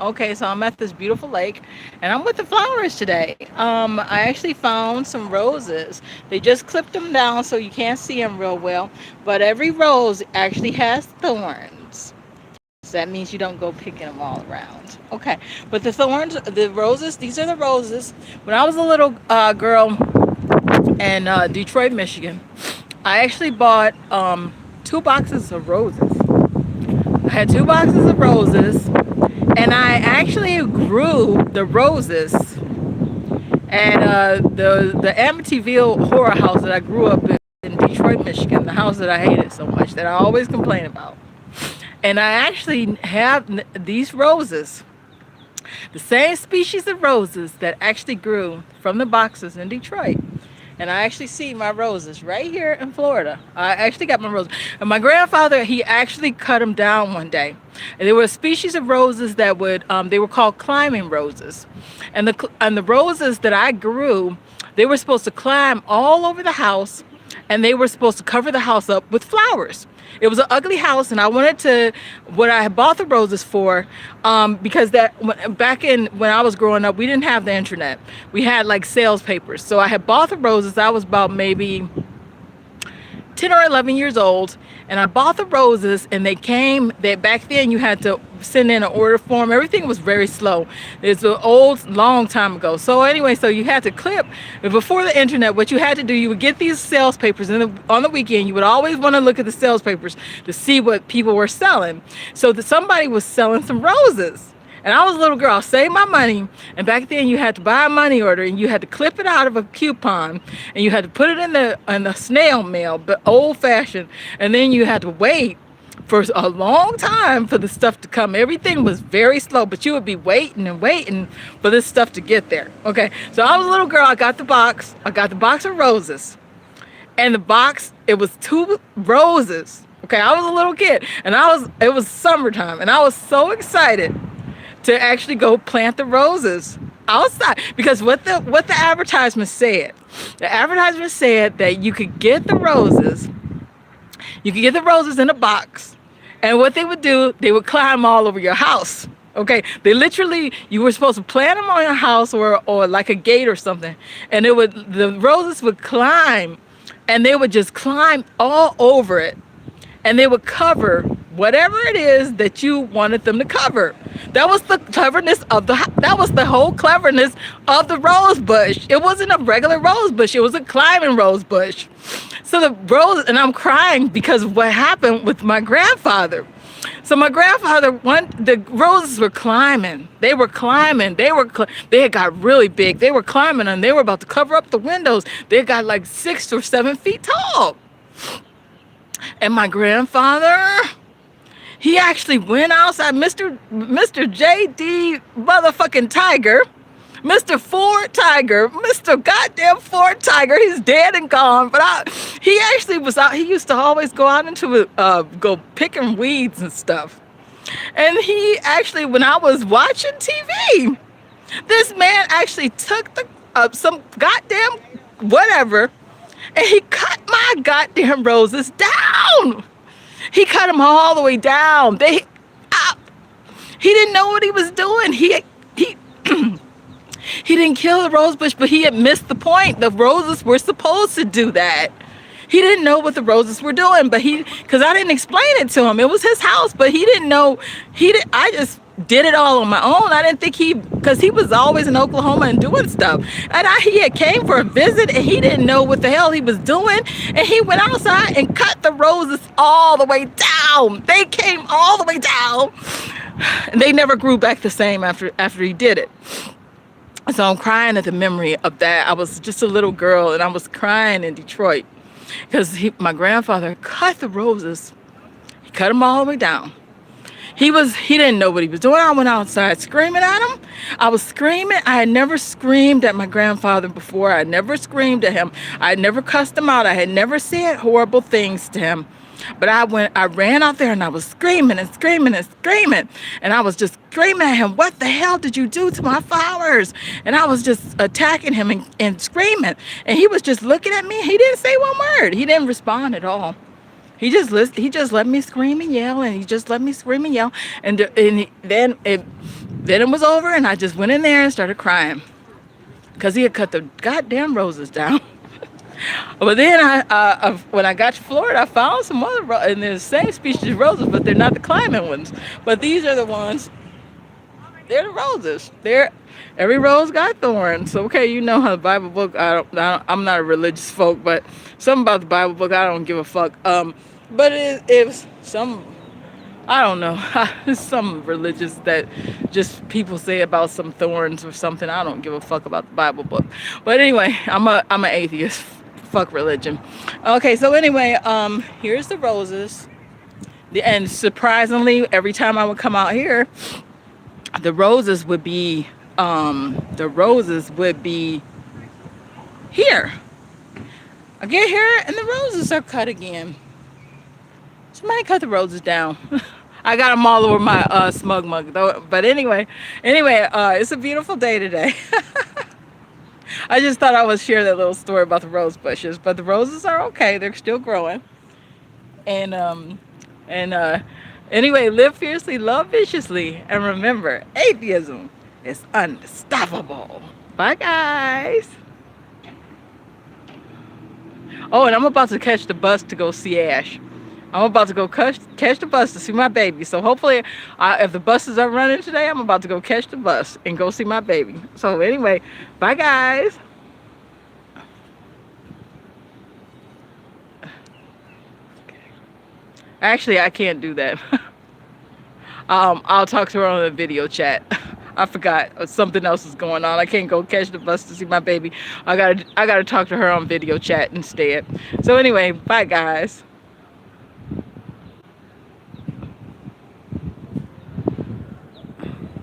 Okay, so I'm at this beautiful lake and I'm with the flowers today. I actually found some roses. They just clipped them down so you can't see them real well, but every rose actually has thorns. So that means you don't go picking them all around. Okay, but the thorns, the roses, these are the roses. When I was a little girl in Detroit, Michigan, I actually bought 2 boxes of roses. I had 2 boxes of roses, and I actually grew the roses at the Amityville horror house that I grew up in Detroit, Michigan. The house that I hated so much that I always complain about. And I actually have these roses, the same species of roses that actually grew from the boxes in Detroit. And I actually see my roses right here in Florida. I actually got my roses. And my grandfather, he actually cut them down one day. And there were a species of roses that they were called climbing roses. And the roses that I grew, they were supposed to climb all over the house, and they were supposed to cover the house up with flowers. It was an ugly house, and I wanted to, what I had bought the roses for, because back in when I was growing up, we didn't have the internet. We had like sales papers. So I had bought the roses. I was about maybe 10 or 11 years old, and I bought the roses, and they came. Back then you had to send in an order form. Everything was very slow. It's an old, long time ago. So anyway, so you had to clip. Before the internet, what you had to do, you would get these sales papers, and on the weekend you would always want to look at the sales papers to see what people were selling. So that somebody was selling some roses. And I was a little girl, saved my money. And back then you had to buy a money order, and you had to clip it out of a coupon, and you had to put it in the snail mail, but old fashioned. And then you had to wait for a long time for the stuff to come. Everything was very slow, but you would be waiting and waiting for this stuff to get there. Okay, so I was a little girl. I got the box. I got the box of roses. And the box, it was 2 roses. Okay, I was a little kid, and it was summertime, and I was so excited to actually go plant the roses outside, because what the advertisement said, that you could get the roses, in a box, and what they would do, they would climb all over your house. Okay, they literally, you were supposed to plant them on your house or like a gate or something, and the roses would climb, and they would just climb all over it, and they would cover whatever it is that you wanted them to cover. That was the cleverness that was the whole cleverness of the rose bush. It wasn't a regular rose bush, it was a climbing rose bush. So the rose, and I'm crying because of what happened with my grandfather. So my grandfather, the roses were climbing. They had got really big. They were climbing, and they were about to cover up the windows. They got like 6 or 7 feet tall. And my grandfather, he actually went outside, Mr. J.D. motherfucking Tiger, Mr. Ford Tiger, Mr. Goddamn Ford Tiger. He's dead and gone, but he actually was out. He used to always go out into go picking weeds and stuff. And he actually, when I was watching TV, this man actually took some goddamn whatever, and he cut my goddamn roses down. He cut them all the way down. He didn't know what he was doing. He he didn't kill the rose bush, but he had missed the point. The roses were supposed to do that. He didn't know what the roses were doing, but because I didn't explain it to him. It was his house, but he didn't know. I just did it all on my own. I didn't think because he was always in Oklahoma and doing stuff. And he had came for a visit, and he didn't know what the hell he was doing. And he went outside and cut the roses all the way down. They came all the way down. And they never grew back the same after he did it. So I'm crying at the memory of that. I was just a little girl, and I was crying in Detroit because my grandfather cut the roses. He cut them all the way down. He didn't know what he was doing. I went outside screaming at him. I was screaming. I had never screamed at my grandfather before. I had never screamed at him. I had never cussed him out. I had never said horrible things to him. But I ran out there, and I was screaming and screaming and screaming. And I was just screaming at him, "What the hell did you do to my flowers?" And I was just attacking him and screaming. And he was just looking at me. He didn't say one word. He didn't respond at all. He just let me scream and yell, and he just let me scream and yell, then it was over, and I just went in there and started crying because he had cut the goddamn roses down. But then when I got to Florida, I found some other and they're the same species of roses, but they're not the climbing ones. But these are the ones. They're the roses. They're every rose got thorns. Okay, you know how the Bible book. I'm not a religious folk, but something about the Bible book, I don't give a fuck. But it's some. I don't know. It's some religious that just people say about some thorns or something. I don't give a fuck about the Bible book. But anyway, I'm an atheist. Fuck religion. Okay, so anyway, here's the roses. And surprisingly, every time I would come out here, the roses would be the roses would be here. I get here and the roses are cut again. Somebody cut the roses down. I got them all over my smug mug though. But anyway, it's a beautiful day today. I just thought I would share that little story about the rose bushes. But the roses are okay. They're still growing. And anyway, live fiercely, love viciously, and remember, atheism is unstoppable. Bye, guys. Oh, and I'm about to catch the bus to go see Ash. I'm about to go catch the bus to see my baby. So hopefully, if the buses are running today, I'm about to go catch the bus and go see my baby. So anyway, bye, guys. Actually, I can't do that. I'll talk to her on the video chat. I forgot something else is going on. I can't go catch the bus to see my baby. I gotta talk to her on video chat instead. So anyway, bye, guys.